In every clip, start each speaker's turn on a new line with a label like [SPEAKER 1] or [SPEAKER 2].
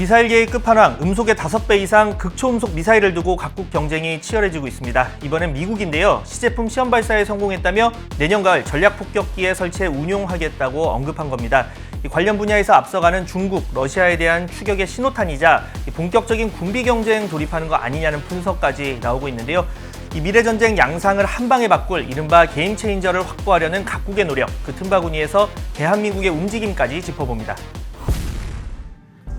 [SPEAKER 1] 미사일계의 끝판왕, 음속의 5배 이상 극초음속 미사일을 두고 각국 경쟁이 치열해지고 있습니다. 이번엔 미국인데요. 시제품 시험 발사에 성공했다며 내년 가을 전략폭격기에 설치해 운용하겠다고 언급한 겁니다. 관련 분야에서 앞서가는 중국, 러시아에 대한 추격의 신호탄이자 본격적인 군비 경쟁 돌입하는 거 아니냐는 분석까지 나오고 있는데요. 이 미래전쟁 양상을 한 방에 바꿀 이른바 게임 체인저를 확보하려는 각국의 노력, 그 틈바구니에서 대한민국의 움직임까지 짚어봅니다.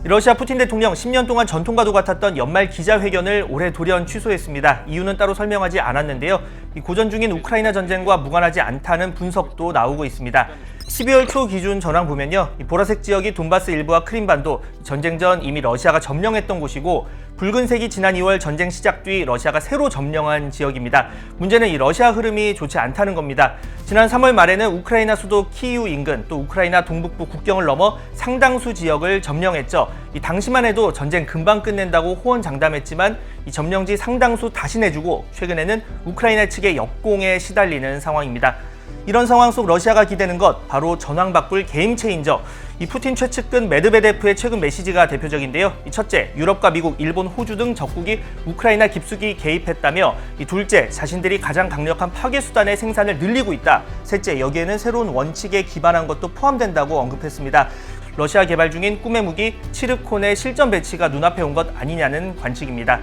[SPEAKER 1] 러시아 푸틴 대통령 10년 동안 전통과도 같았던 연말 기자회견을 올해 돌연 취소했습니다. 이유는 따로 설명하지 않았는데요. 고전 중인 우크라이나 전쟁과 무관하지 않다는 분석도 나오고 있습니다. 12월 초 기준 전황 보면요. 보라색 지역이 돈바스 일부와 크림반도, 전쟁 전 이미 러시아가 점령했던 곳이고, 붉은색이 지난 2월 전쟁 시작 뒤 러시아가 새로 점령한 지역입니다. 문제는 이 러시아 흐름이 좋지 않다는 겁니다. 지난 3월 말에는 우크라이나 수도 키이우 인근, 또 우크라이나 동북부 국경을 넘어 상당수 지역을 점령했죠. 이 당시만 해도 전쟁 금방 끝낸다고 호언장담했지만 이 점령지 상당수 다시 내주고 최근에는 우크라이나 측의 역공에 시달리는 상황입니다. 이런 상황 속 러시아가 기대는 것, 바로 전황 바꿀 게임 체인저. 이 푸틴 최측근 메드베데프의 최근 메시지가 대표적인데요. 첫째, 유럽과 미국, 일본, 호주 등 적국이 우크라이나 깊숙이 개입했다며, 둘째, 자신들이 가장 강력한 파괴 수단의 생산을 늘리고 있다. 셋째, 여기에는 새로운 원칙에 기반한 것도 포함된다고 언급했습니다. 러시아 개발 중인 꿈의 무기 치르콘의 실전 배치가 눈앞에 온 것 아니냐는 관측입니다.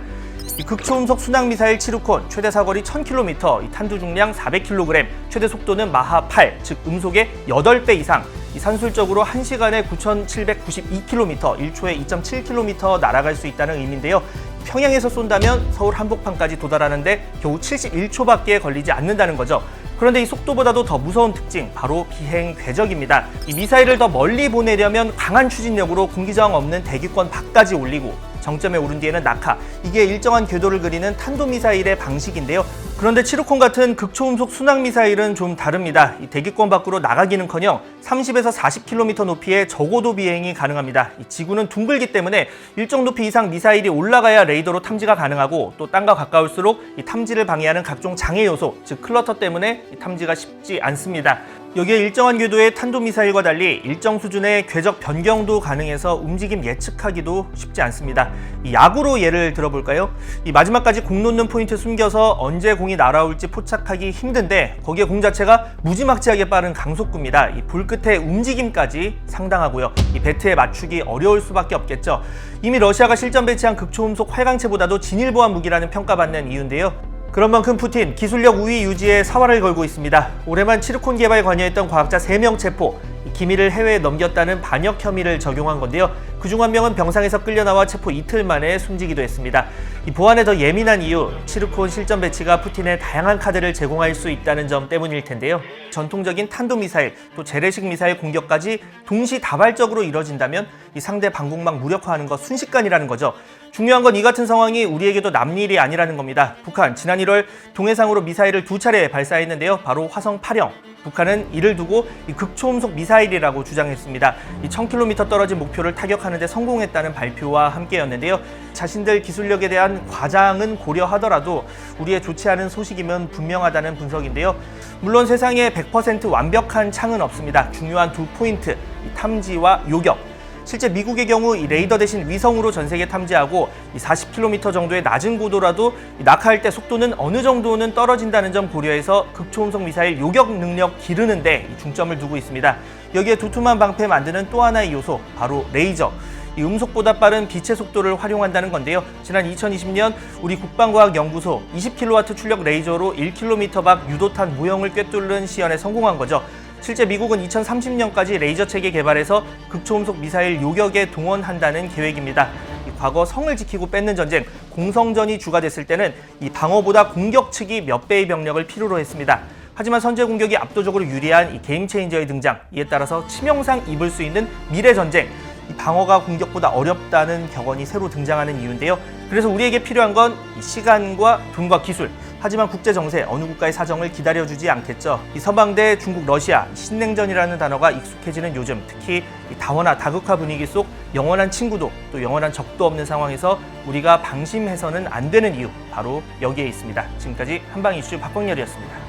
[SPEAKER 1] 극초음속 순항미사일 치르콘, 최대 사거리 1000km, 탄두 중량 400kg, 최대 속도는 마하 8, 즉 음속의 8배 이상, 산술적으로 1시간에 9,792km, 1초에 2.7km 날아갈 수 있다는 의미인데요. 평양에서 쏜다면 서울 한복판까지 도달하는데 겨우 71초밖에 걸리지 않는다는 거죠. 그런데 이 속도보다도 더 무서운 특징, 바로 비행 궤적입니다. 이 미사일을 더 멀리 보내려면 강한 추진력으로 공기저항 없는 대기권 밖까지 올리고, 정점에 오른 뒤에는 낙하, 이게 일정한 궤도를 그리는 탄도미사일의 방식인데요. 그런데 치르콘 같은 극초음속 순항미사일은 좀 다릅니다. 이 대기권 밖으로 나가기는커녕 30에서 40km 높이의 저고도 비행이 가능합니다. 지구는 둥글기 때문에 일정 높이 이상 미사일이 올라가야 레이더로 탐지가 가능하고, 또 땅과 가까울수록 이 탐지를 방해하는 각종 장애 요소, 즉 클러터 때문에 탐지가 쉽지 않습니다. 여기에 일정한 궤도의 탄도미사일과 달리 일정 수준의 궤적 변경도 가능해서 움직임 예측하기도 쉽지 않습니다. 이 야구로 예를 들어볼까요? 이 마지막까지 공 놓는 포인트 숨겨서 언제 공이 날아올지 포착하기 힘든데, 거기에 공 자체가 무지막지하게 빠른 강속구입니다. 이 볼 끝의 움직임까지 상당하고요. 이 배트에 맞추기 어려울 수밖에 없겠죠. 이미 러시아가 실전 배치한 극초음속 활강체보다도 진일보한 무기라는 평가받는 이유인데요. 그런 만큼 푸틴 기술력 우위 유지에 사활을 걸고 있습니다. 올해만 치르콘 개발에 관여했던 과학자 3명 체포, 기밀을 해외에 넘겼다는 반역 혐의를 적용한 건데요. 그중 한 명은 병상에서 끌려나와 체포 이틀 만에 숨지기도 했습니다. 이 보안에 더 예민한 이유, 치르콘 실전 배치가 푸틴의 다양한 카드를 제공할 수 있다는 점 때문일 텐데요. 전통적인 탄도미사일, 또 재래식 미사일 공격까지 동시다발적으로 이뤄진다면 이 상대 방공망 무력화하는 거 순식간이라는 거죠. 중요한 건 이 같은 상황이 우리에게도 남일이 아니라는 겁니다. 북한, 지난 1월 동해상으로 미사일을 2차례 발사했는데요. 바로 화성 8형. 북한은 이를 두고 극초음속 미사일이라고 주장했습니다. 1000km 떨어진 목표를 타격하는 데 성공했다는 발표와 함께였는데요. 자신들 기술력에 대한 과장은 고려하더라도 우리의 좋지 않은 소식이면 분명하다는 분석인데요. 물론 세상에 100% 완벽한 창은 없습니다. 중요한 2포인트, 탐지와 요격. 실제 미국의 경우 이 레이더 대신 위성으로 전 세계 탐지하고 40km 정도의 낮은 고도라도 낙하할 때 속도는 어느 정도는 떨어진다는 점 고려해서 극초음속 미사일 요격 능력 기르는데 중점을 두고 있습니다. 여기에 두툼한 방패 만드는 또 하나의 요소, 바로 레이저. 이 음속보다 빠른 빛의 속도를 활용한다는 건데요. 지난 2020년 우리 국방과학연구소 20kW 출력 레이저로 1km 밖 유도탄 모형을 꿰뚫는 시연에 성공한 거죠. 실제 미국은 2030년까지 레이저 체계 개발해서 극초음속 미사일 요격에 동원한다는 계획입니다. 과거 성을 지키고 뺏는 전쟁, 공성전이 주가 됐을 때는 이 방어보다 공격 측이 몇 배의 병력을 필요로 했습니다. 하지만 선제 공격이 압도적으로 유리한 이 게임 체인저의 등장, 이에 따라서 치명상 입을 수 있는 미래 전쟁, 이 방어가 공격보다 어렵다는 격언이 새로 등장하는 이유인데요. 그래서 우리에게 필요한 건 이 시간과 돈과 기술. 하지만 국제 정세, 어느 국가의 사정을 기다려주지 않겠죠. 이 서방대 중국, 러시아, 신냉전이라는 단어가 익숙해지는 요즘, 특히 이 다원화, 다극화 분위기 속 영원한 친구도 또 영원한 적도 없는 상황에서 우리가 방심해서는 안 되는 이유, 바로 여기에 있습니다. 지금까지 한방 이슈 박광렬이었습니다.